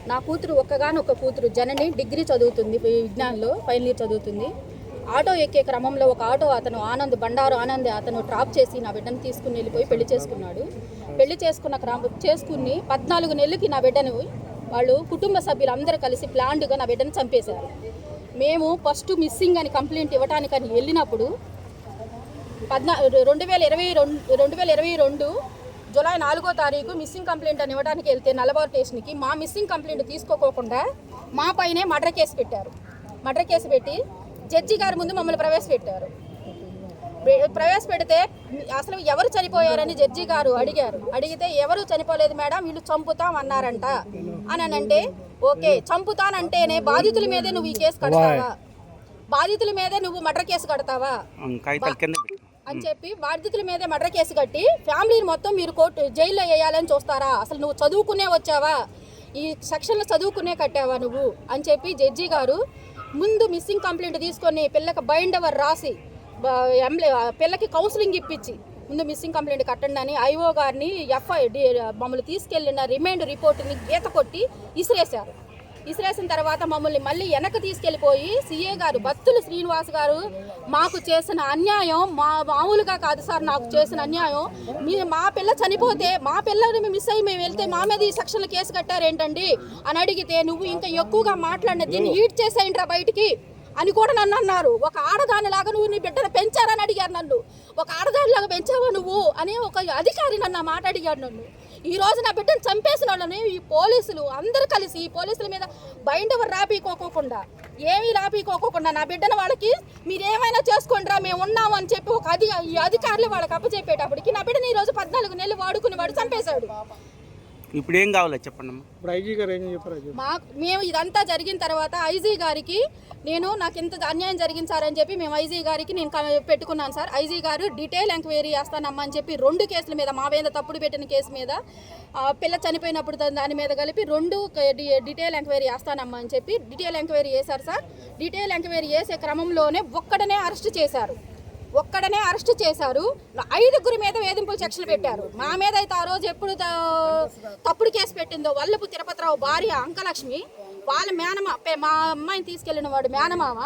నా కూతురు ఒక్కగానొక్క కూతురు జనని డిగ్రీ చదువుతుంది, విజ్ఞానంలో ఫైనల్ ఇయర్ చదువుతుంది. ఆటో ఎక్కే క్రమంలో ఒక ఆటో అతను బండారు ఆనంద్ అతను డ్రాప్ చేసి నా బిడ్డను తీసుకుని వెళ్ళిపోయి పెళ్లి చేసుకున్నాడు. పెళ్లి చేసుకుని 14 నెలలకి నా బిడ్డను వాళ్ళు కుటుంబ సభ్యులు అందరూ కలిసి ప్లాన్డ్గా నా బిడ్డను చంపేశారు. మేము ఫస్ట్ మిస్సింగ్ అని కంప్లైంట్ ఇవ్వడానికని వెళ్ళినప్పుడు 2022 జూలై 4వ తారీఖు మిస్సింగ్ కంప్లైంట్ అని ఇవ్వడానికి వెళ్తే నల్లబారు స్టేషన్కి మా మిస్సింగ్ కంప్లైంట్ తీసుకోకుండా మా పైనే మర్డర్ కేసు పెట్టారు. మర్డర్ కేసు పెట్టి జడ్జి గారి ముందు మమ్మల్ని ప్రవేశపెట్టారు. ప్రవేశపెడితే అసలు ఎవరు చనిపోయారని జడ్జి గారు అడిగితే ఎవరు చనిపోలేదు మేడం, వీళ్ళు చంపుతాం అన్నారంట అని అంటే, ఓకే చంపుతానంటేనే బాధితుల మీదే నువ్వు ఈ కేసు కడతావా, బాధితుల మీదే నువ్వు మర్డర్ కేసు కడతావా అని చెప్పి బాధితుల మీదే మర్డర్ కేసు కట్టి ఫ్యామిలీని మొత్తం మీరు జైల్లో వేయాలని చూస్తారా? అసలు నువ్వు చదువుకునే వచ్చావా, ఈ సెక్షన్లో చదువుకునే కట్టావా నువ్వు అని చెప్పి జడ్జి గారు ముందు మిస్సింగ్ కంప్లైంట్ తీసుకొని పిల్లకి బైండ్ ఓవర్ రాసి పిల్లకి కౌన్సిలింగ్ ఇప్పించి ముందు మిస్సింగ్ కంప్లైంట్ కట్టండి అని ఐఓ గారిని మమ్మల్ని తీసుకెళ్ళిన రిమైండ్ రిపోర్ట్ని గీత కొట్టి ఇసిరేసిన తర్వాత మమ్మల్ని మళ్ళీ వెనక్కి తీసుకెళ్ళిపోయి సిఏ గారు బత్తుల శ్రీనివాస్ గారు మాకు చేసిన అన్యాయం మామూలుగా కాదు సార్, నాకు చేసిన అన్యాయం, మా పిల్ల చనిపోతే మా పిల్లని మిస్ అయ్యి మేము వెళ్తే మా మీద ఈ సెక్షన్లో కేసు కట్టారేంటండి అని అడిగితే, నువ్వు ఇంకా ఎక్కువగా మాట్లాడిన దీన్ని ఈడ్ చేసేయండిరా బయటికి అని కూడా నన్ను అన్నారు. ఒక ఆడదానిలాగా నువ్వు నీ బిడ్డను పెంచారని అడిగారు నన్ను. ఒక ఆడదానిలాగా పెంచావా నువ్వు అని ఒక అధికారి నన్ను ఆ మాట అడిగాడు నన్ను. ఈ రోజు నా బిడ్డను చంపేసిన వాళ్ళని ఈ పోలీసులు అందరూ కలిసి ఈ పోలీసుల మీద బైండ్ ఓవర్ రాపీకోకుండా నా బిడ్డను వాళ్ళకి మీరేమైనా చేసుకోండిరా మేము ఉన్నాము అని చెప్పి ఈ అధికారులు వాళ్ళకి అప్పచెప్పేటప్పటికి నా బిడ్డని ఈ రోజు 14 నెలలు వాడుకుని వాడు చంపేశాడు. ఇప్పుడు ఏం కావాలి చెప్పండి. మేము ఇదంతా జరిగిన తర్వాత ఐజీ గారికి నాకు ఇంత అన్యాయం జరిగింది సార్ అని చెప్పి మేము ఐజీ గారికి నేను పెట్టుకున్నాను సార్. ఐజీ గారు డీటెయిల్ ఎంక్వైరీ చేస్తానమ్మా అని చెప్పి 2 కేసుల మీద, మా మీద తప్పుడు పెట్టిన కేసు మీద, పిల్ల చనిపోయినప్పుడు దాని మీద కలిపి 2 డీటెయిల్ ఎంక్వైరీ చేస్తానమ్మా అని చెప్పి డీటెయిల్ ఎంక్వైరీ చేశారు సార్. డీటెయిల్ ఎంక్వైరీ చేసే క్రమంలోనే ఒక్కడనే అరెస్ట్ చేశారు. 5 మీద వేధింపులు సెక్షన్లు పెట్టారు. మా మీద అయితే ఆ రోజు ఎప్పుడు తప్పుడు కేసు పెట్టిందో వల్లపు తిరుపతిరావు భార్య అంకలక్ష్మి, వాళ్ళ మా అమ్మాయిని తీసుకెళ్లిన వాడు మేనమామ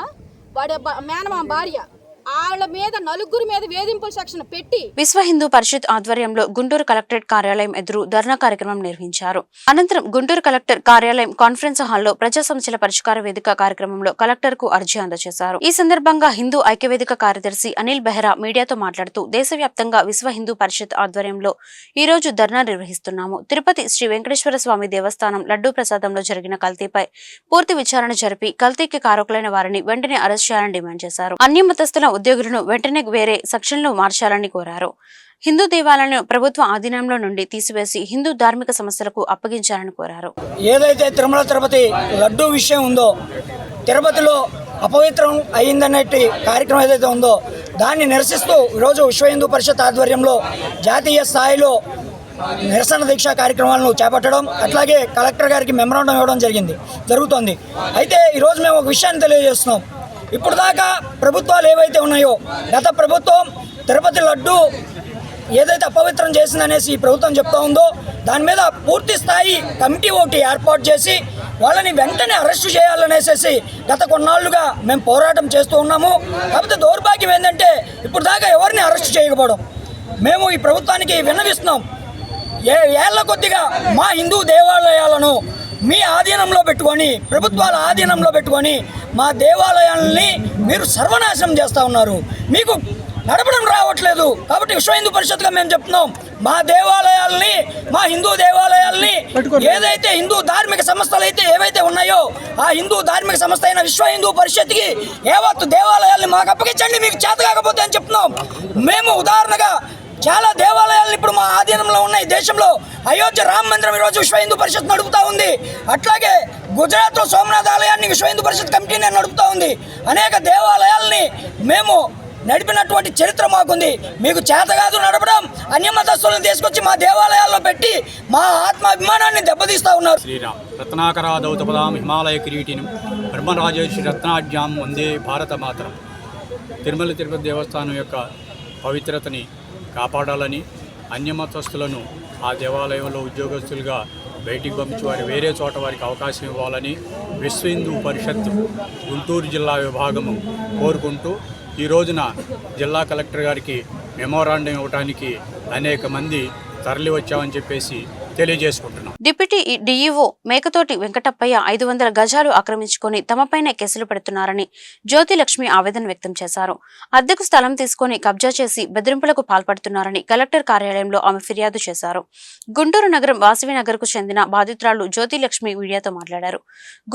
భార్య, వాళ్ళ మీద 4 మీద వేధింపుల సెక్షన్ పెట్టి విశ్వ హిందూ పరిషత్ ఆధ్వర్యంలో గుంటూరు కలెక్టరేట్ కార్యాలయం ఎదురు ధర్నా కార్యక్రమం నిర్వహించారు. అనంతరం గుంటూరు కలెక్టర్ కార్యాలయం కాన్ఫరెన్స్ హాల్లో ప్రజా సమస్యల పరిష్కార వేదిక కార్యక్రమంలో కలెక్టర్ కు అర్జీ అందజేశారు. ఈ సందర్భంగా హిందూ ఐక్యవేదిక కార్యదర్శి అనిల్ బెహ్రా మీడియాతో మాట్లాడుతూ, దేశవ్యాప్తంగా విశ్వ హిందూ పరిషత్ ఆధ్వర్యంలో ఈ రోజు ధర్నా నిర్వహిస్తున్నాము. తిరుపతి శ్రీ వెంకటేశ్వర స్వామి దేవస్థానం లడ్డూ ప్రసాదంలో జరిగిన కల్తీపై పూర్తి విచారణ జరిపి కల్తీకి కారకులైన వారిని వెంటనే అరెస్ట్ చేయాలని డిమాండ్ చేశారు. అన్యమతస్థుల ఉద్యోగులను వెంటనే వేరే సెక్షన్లు మార్చాలని కోరారు. హిందూ దేవాలయాలను ప్రభుత్వ ఆధీనంలో నుండి తీసివేసి హిందూ ధార్మిక సంస్థలకు అప్పగించాలని కోరారు. ఏదైతే తిరుమల తిరుపతి లడ్డూ విషయం ఉందో, తిరుపతిలో అపవిత్రం అయిందన్నట్టు కార్యక్రమం ఏదైతే ఉందో దాన్ని నిరసిస్తూ ఈరోజు విశ్వ హిందూ పరిషత్ ఆధ్వర్యంలో జాతీయ స్థాయిలో నిరసన దీక్ష కార్యక్రమాలను చేపట్టడం, అట్లాగే కలెక్టర్ గారికి మెమరాండం ఇవ్వడం జరుగుతోంది. అయితే ఈరోజు మేము ఒక విషయాన్ని తెలియజేస్తున్నాం. ఇప్పుడు దాకా ప్రభుత్వాలు ఏవైతే ఉన్నాయో, గత ప్రభుత్వం తిరుపతి లడ్డు ఏదైతే అపవిత్రం చేసిందనేసి ఈ ప్రభుత్వం చెప్తా ఉందో దాని మీద పూర్తి స్థాయి కమిటీ ఒకటి ఏర్పాటు చేసి వాళ్ళని వెంటనే అరెస్టు చేయాలనేసి గత కొన్నాళ్లుగా మేము పోరాటం చేస్తూ ఉన్నాము. కాకపోతే దౌర్భాగ్యం ఏంటంటే ఇప్పుడు దాకా ఎవరిని అరెస్టు చేయకపోవడం. మేము ఈ ప్రభుత్వానికి విన్నవిస్తున్నాం, ఏళ్ల కొద్దిగా మా హిందూ దేవాలయాలను మీ ఆధీనంలో పెట్టుకొని, ప్రభుత్వాల ఆధీనంలో పెట్టుకొని మా దేవాలయాలని మీరు సర్వనాశనం చేస్తూ ఉన్నారు. మీకు నడపడం రావట్లేదు. కాబట్టి విశ్వ హిందూ పరిషత్గా మేము చెప్తున్నాం, మా దేవాలయాల్ని, మా హిందూ దేవాలయాల్ని ఏదైతే హిందూ ధార్మిక సంస్థలు అయితే ఏవైతే ఉన్నాయో ఆ హిందూ ధార్మిక సంస్థ అయిన విశ్వ హిందూ పరిషత్కి యావత్తు దేవాలయాల్ని మాకు అప్పగించండి, మీకు చేత కాకపోతే అని చెప్తున్నాం. మేము ఉదాహరణగా చాలా దేవాలయాలను ఇప్పుడు మా ఆధీనంలో ఉన్నాయి. దేశంలో అయోధ్య రామ మందిరం ఈరోజు విశ్వ హిందూ పరిషత్ నడుపుతా ఉంది. అట్లాగే గుజరాత్లో సోమనాథ్ ఆలయాన్ని విశ్వ హిందూ పరిషత్ కమిటీనే నడుపుతా ఉంది. అనేక దేవాలయాల్ని మేము నడిపినటువంటి చరిత్ర మాకుంది. మీకు చేత కాదు నడపడం, అన్యమతస్తులను తీసుకొచ్చి మా దేవాలయాల్లో పెట్టి మా ఆత్మాభిమానాన్ని దెబ్బతీస్తా ఉన్నారు. శ్రీరామ్ రత్నాకరాదౌతపదాం హిమాలయ కిరీటిని బ్రహ్మరాజేశ్వరి రత్నాఢ్యాం వందే భారత మాతరం. తిరుమల తిరుపతి దేవస్థానం యొక్క పవిత్రతని కాపాడాలని, అన్యమతస్తులను ఆ దేవాలయంలో ఉద్యోగస్తులుగా బయటికి పంపించి వారి వేరే చోట వారికి అవకాశం ఇవ్వాలని విశ్వ హిందూ పరిషత్ గుంటూరు జిల్లా విభాగము కోరుకుంటూ ఈ రోజున జిల్లా కలెక్టర్ గారికి మెమోరాండం ఇవ్వడానికి అనేక మంది తరలి వచ్చామని చెప్పేసి తెలియజేసుకుంటున్నాం. డిప్యూటీ డీఈఓ మేకతోటి వెంకటప్పయ్య 500 గజాలు ఆక్రమించుకొని తమపైనే కేసులు పెడుతున్నారని జ్యోతిలక్ష్మి ఆవేదన వ్యక్తం చేశారు. అద్దెకు స్థలం తీసుకుని కబ్జా చేసి బెదిరింపులకు పాల్పడుతున్నారని కలెక్టర్ కార్యాలయంలో ఆమె ఫిర్యాదు చేశారు. గుంటూరు నగరం వాసవినగర్ కు చెందిన బాధితురాలు జ్యోతిలక్ష్మి మీడియాతో మాట్లాడారు.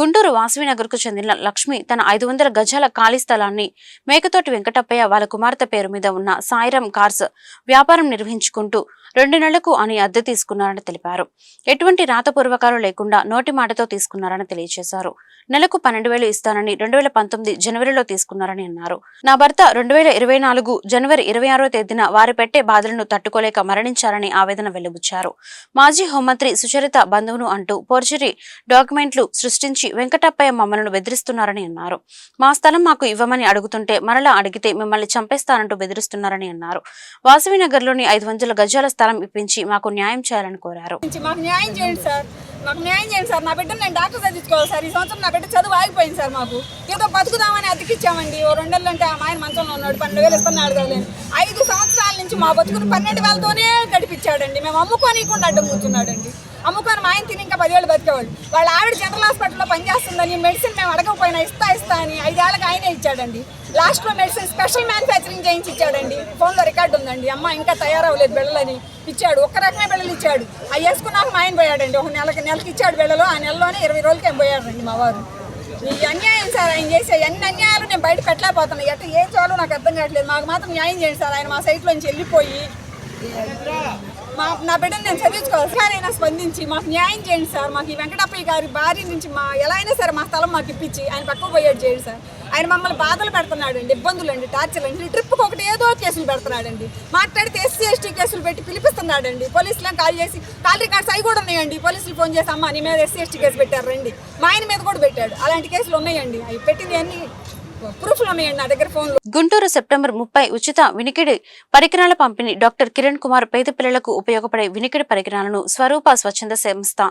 గుంటూరు వాసవినగర్ కు చెందిన లక్ష్మి తన 500 గజాల ఖాళీ స్థలాన్ని మేకతోటి వెంకటప్పయ్య వాళ్ళ కుమార్తె పేరు మీద ఉన్న సాయిరామ్ కార్స్ వ్యాపారం నిర్వహించుకుంటూ 2 నెలలకు అని అద్దె తీసుకున్నారని తెలిపారు. ఎటువంటి రాతపూర్వకాలు లేకుండా నోటి మాటతో తీసుకున్నారని తెలియజేశారు. నెలకు 12,000 ఇస్తానని 2019 జనవరిలో తీసుకున్నారని అన్నారు. నా భర్త 2024 జనవరి 26వ తేదీన వారి పెట్టే బాధలను తట్టుకోలేక మరణించారని ఆవేదన వెలుబుచ్చారు. మాజీ హోంమంత్రి సుచరిత బంధువును అంటూ పోర్జరీ డాక్యుమెంట్లు సృష్టించి వెంకటప్పయ్య మమ్మల్ని బెదిరిస్తున్నారని అన్నారు. మా స్థలం మాకు ఇవ్వమని అడుగుతుంటే మరలా అడిగితే మిమ్మల్ని చంపేస్తానంటూ బెదిరిస్తున్నారని అన్నారు. వాసవినగర్లోని 500 గజాల స్థలం ఇప్పించి మాకు న్యాయం చేయాలని కోరారు. మాకు న్యాయం చేయండి సార్, మాకు న్యాయం చేయండి సార్. నా బిడ్డను నేను డాక్టర్ చదివించుకోవాలి సార్. ఈ సంవత్సరం నా బిడ్డ చదువు ఆగిపోయింది సార్. మాకు ఏదో బతుకుదామని అతికిచ్చామండి. ఓ 2 నెలలు అంటే మా ఆయన మంచంలో ఉన్నాడు, 12,000 ఇస్తున్నాడు కదా. 5 సంవత్సరాల నుంచి మా బతుకుని 12,000తోనే గడిపించాడండి. మేము అమ్ముకోనీయకుండా అడ్డం కూర్చున్నాడండి. అమ్ముకొని మా ఆయన తిని ఇంకా 10 ఏళ్ళు బతికేవాడు. వాళ్ళ ఆవిడ జనరల్ హాస్పిటల్లో పనిచేస్తుందని మెడిసిన్ మేము అడగకపోయినా ఇస్తా అని 5 ఏళ్ళకి ఆయనే ఇచ్చాడండి. లాస్ట్లో మెడిసిన్ స్పెషల్ మ్యానుఫ్యాక్చరింగ్ చేయించి ఇచ్చాడండి. ఫోన్లో రికార్డు ఉందండి. అమ్మ ఇంకా తయారవ్వలేదు బిళ్ళలని ఇచ్చాడు. ఒక్క రకమే బిళ్ళలు ఇచ్చాడు. అవి వేసుకున్నాక మా ఆయన పోయాడండి. ఒక నెలకి ఇచ్చాడు బిళ్ళలు. ఆ నెలలోనే 20 రోజులకి ఏం పోయాడండి మా వారు. ఈ అన్యాయం సార్ ఆయన చేసే అన్ని అన్యాయాలు నేను బయట పెట్టలేకపోతున్నాను. ఎట్లా ఏం చేయాలో నాకు అర్థం కావట్లేదు. మాకు మాత్రం న్యాయం చేయండి సార్. ఆయన మా సైట్లో నుంచి వెళ్ళిపోయి నా బిడ్డను నేను చదివించుకోవాలి సార్. అయినా స్పందించి మాకు న్యాయం చేయండి సార్. మాకు ఈ వెంకటప్పయ్య గారి భార్య నుంచి ఎలా అయినా సరే మా స్థలం మాకు ఇప్పించి ఆయన పక్కకు పోయేది చేయండి సార్. ఆయన మమ్మల్ని బాధలు పెడుతున్నాడండి, ఇబ్బందులు అండి, టార్చర్లు అండి. ట్రిప్కి ఒకటి ఏదో కేసులు పెడుతున్నాడండి. మాట్లాడితే SC ST కేసులు పెట్టి పిలిపిస్తున్నాడండి. పోలీసులను కాల్ చేసి కాల్ రికార్డ్స్ అవి కూడా ఉన్నాయండి. పోలీసులు ఫోన్ చేసి అమ్మ నీ మీద SC ST కేసు పెట్టారు రండి. మా ఆయన మీద కూడా పెట్టాడు. అలాంటి కేసులు ఉన్నాయండి. అవి పెట్టింది అన్ని ప్రూఫ్లు ఉన్నాయండి నా దగ్గర ఫోన్లో. గుంటూరు సెప్టెంబర్ 30 ఉచిత వినికిడి పరికరాల పంపిణీ. డాక్టర్ కిరణ్ కుమార్ పేద పిల్లలకు ఉపయోగపడే వినికిడి పరికరాలను స్వరూప స్వచ్ఛంద సంస్థ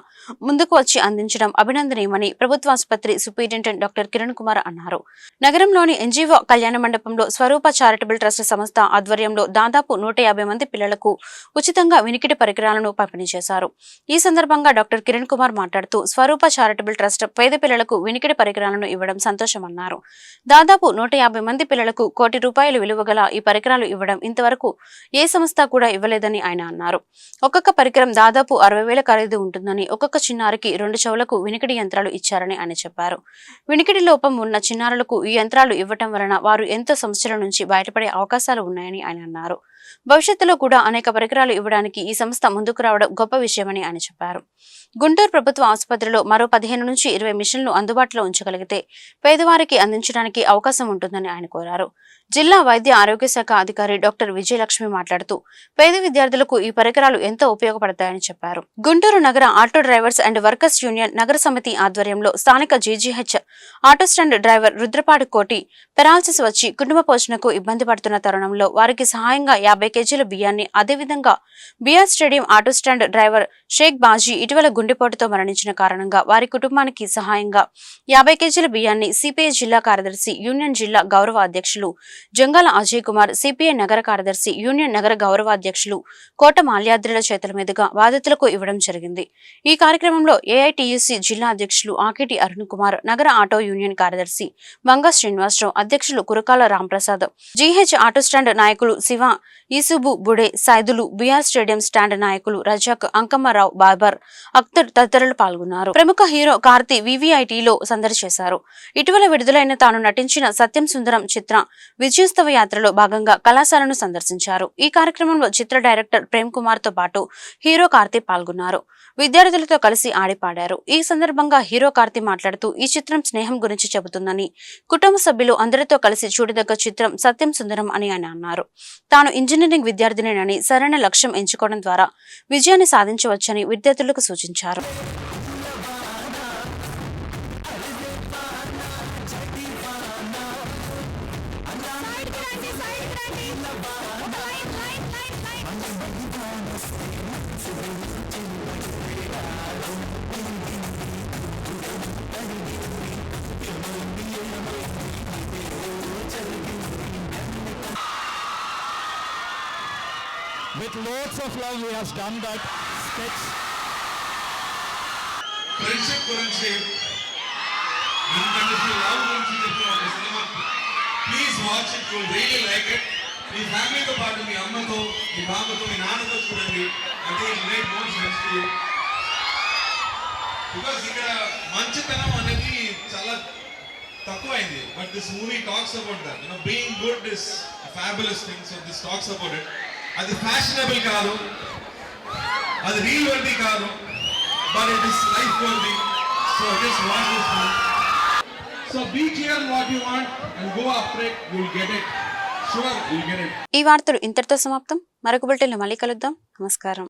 ముందుకు వచ్చి అందించడం అభినందనీయమని ప్రభుత్వ ఆసుపత్రి సూపరింటెండెంట్ డాక్టర్ కిరణ్ కుమార్ అన్నారు. నగరంలోని NGO కళ్యాణ మండపంలో స్వరూప చారిటబుల్ ట్రస్ట్ సంస్థ ఆధ్వర్యంలో దాదాపు 150 మంది పిల్లలకు ఉచితంగా వినికిడి పరికరాలను పంపిణీ చేశారు. ఈ సందర్భంగా డాక్టర్ కిరణ్ కుమార్ మాట్లాడుతూ స్వరూప చారిటబుల్ ట్రస్ట్ పేద పిల్లలకు వినికిడి పరికరాలను ఇవ్వడం సంతోషమన్నారు. దాదాపు 150 మంది పిల్లలకు ₹1 కోటి విలువ గల ఈ పరికరాలు ఇవ్వడం ఇంతవరకు ఏ సంస్థ కూడా ఇవ్వలేదని ఆయన అన్నారు. ఒక్కొక్క పరికరం దాదాపు 60,000 ఖరీదు ఉంటుందని, ఒక్కొక్క చిన్నారికి 2 చెవులకు వినికిడి యంత్రాలు ఇచ్చారని ఆయన చెప్పారు. వినికిడి లోపం ఉన్న చిన్నారులకు ఈ యంత్రాలు ఇవ్వటం వలన వారు ఎంతో సమస్యల నుంచి బయటపడే అవకాశాలు ఉన్నాయని ఆయన అన్నారు. భవిష్యత్తులో కూడా అనేక పరికరాలు ఇవ్వడానికి ఈ సంస్థ ముందుకు రావడం గొప్ప విషయమని ఆయన చెప్పారు. గుంటూరు ప్రభుత్వ ఆసుపత్రిలో మరో 15 నుంచి 20 మిషన్లు అందుబాటులో ఉంచగలిగితే పేదవారికి అందించడానికి అవకాశం ఉంటుందని ఆయన కోరారు. జిల్లా వైద్య ఆరోగ్య శాఖ అధికారి డాక్టర్ విజయలక్ష్మి మాట్లాడుతూ పేద విద్యార్థులకు ఈ పరికరాలు ఎంతో ఉపయోగపడతాయని చెప్పారు. గుంటూరు నగర auto drivers and workers union నగర సమితి ఆధ్వర్యంలో స్థానిక GGH ఆటో స్టాండ్ డ్రైవర్ రుద్రపాడు కోటి పెరాలసిస్ వచ్చి కుటుంబ పోషణకు ఇబ్బంది పడుతున్న తరుణంలో వారికి సహాయంగా 50 కేజీల బియ్యాన్ని, అదేవిధంగా BR stadium auto stand driver Shaik Baji ఇటీవల గుండెపోటుతో మరణించిన కారణంగా వారి కుటుంబానికి సహాయంగా 50 కేజీల బియ్యాన్ని సిపిఐ జిల్లా కార్యదర్శి యూనియన్ జిల్లా గౌరవ అధ్యక్షులు జంగాల అజయ్ కుమార్, సిపిఐ నగర కార్యదర్శి యూనియన్ నగర గౌరవ అధ్యక్షులు కోట మాల్యాద్రిల చేతుల మీదుగా బాధితులకు ఇవ్వడం జరిగింది. ఈ కార్యక్రమంలో ఏఐటియుసి జిల్లా అధ్యక్షులు ఆకిటి అరుణ్ కుమార్, నగర ఆటో యూనియన్ కార్యదర్శి మంగా శ్రీనివాసరావు, అధ్యక్షులు కురకాల రాంప్రసాద్, జీహెచ్ ఆటో స్టాండ్ నాయకులు Shiva, ఈసుబు బుడే, Saidulu, BR stadium stand నాయకులు రజాక్, అంకమ్మరావు, బాబర్, అఖ్తర్ తదితరులు పాల్గొన్నారు. ప్రముఖ హీరో కార్తీ వివిఐటిలో సందడి చేశారు. ఇటీవల విడుదలైన తాను నటించిన సత్యం సుందరం చిత్ర విజయోత్సవ యాత్రలో భాగంగా కళాశాలను సందర్శించారు. ఈ కార్యక్రమంలో చిత్ర డైరెక్టర్ ప్రేమ్ కుమార్ తో పాటు హీరో కార్తీ పాల్గొన్నారు. విద్యార్థులతో కలిసి ఆడిపాడారు. ఈ సందర్భంగా హీరో కార్తీ మాట్లాడుతూ ఈ చిత్రం స్నేహం గురించి చెబుతుందని, కుటుంబ సభ్యులు అందరితో కలిసి చూడదగ్గ చిత్రం సత్యం సుందరం అని ఆయన అన్నారు. తాను ఇంజనీరింగ్ విద్యార్థినేనని, సరైన లక్ష్యం ఎంచుకోవడం ద్వారా విజయాన్ని సాధించవచ్చని విద్యార్థులకు సూచించారు. With loads of love, he has done that sketch. Friendship gurinchi, unconditional love gurinchi cheppina oka cinema. Please watch it. You will really like it. మీ ఫ్యామిలీతో పాటు మీ అమ్మతో, మీ బామ్మతో, మీ నాన్నతో చూడండి. అంటే it make more sense to you. Because ఇక్కడ మంచితనం అనేది చాలా తక్కువైంది. But this movie talks about that. You know being good is a fabulous thing. So this talks about it. అది ఫ్యాషనబుల్ కాదు, అది రీల్ వర్ది కాదు, but it is life worthy. So just watch this film. So be clear what you want and go after it. You will get it. Sure you will get it. ఈ వార్తలు ఇంతటితో సమాప్తం. మరొక బులెటిన్లో మళ్ళీ కలుద్దాం. నమస్కారం.